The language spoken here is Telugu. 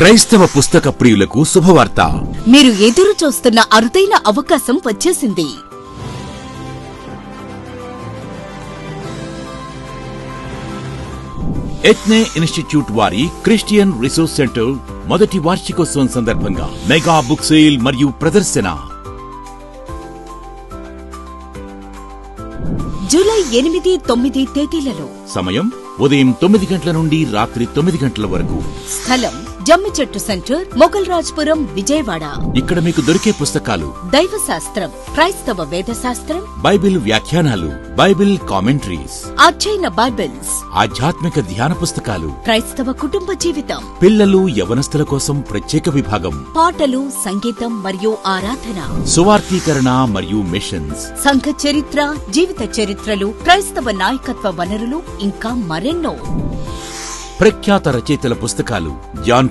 క్రైస్తవ పుస్తక ప్రియులకు శుభవార్త. మీరు ఎదురు చూస్తున్న అరుదైన అవకాశం వచ్చేసింది. ఎత్నే ఇన్స్టిట్యూట్ వారి క్రిస్టియన్ రిసోర్స్ సెంటర్ మొదటి వార్షికోత్సవం సందర్భంగా మెగా బుక్ సేల్ మరియు ప్రదర్శన జూలై 8, 9 తేదీలలో. సమయం ఉదయం 9 గంటల నుండి రాత్రి 9 గంటల వరకు. స్థలం జమ్మిచెట్టు సెంటర్, మొగల్రాజ్పురం, విజయవాడ. ఇక్కడ మీకు దొరికే పుస్తకాలు: దైవ శాస్త్రం, క్రైస్తవ వేద శాస్త్రం, బైబిల్ వ్యాఖ్యానాలు, బైబిల్ కామెంటరీస్, అధ్యయన బైబిల్స్, ఆధ్యాత్మిక ధ్యాన పుస్తకాలు, క్రైస్తవ కుటుంబ జీవితం, పిల్లలు యవనస్తుల కోసం ప్రత్యేక విభాగం, పాటలు, సంగీతం మరియు ఆరాధన, సువార్తీకరణ మరియు మిషన్స్, సంఘ చరిత్ర, జీవిత చరిత్రలు, క్రైస్తవ నాయకత్వ వనరులు, ఇంకా మరెన్నో. ప్రఖ్యాత రచయితల పుస్తకాలు: జాన్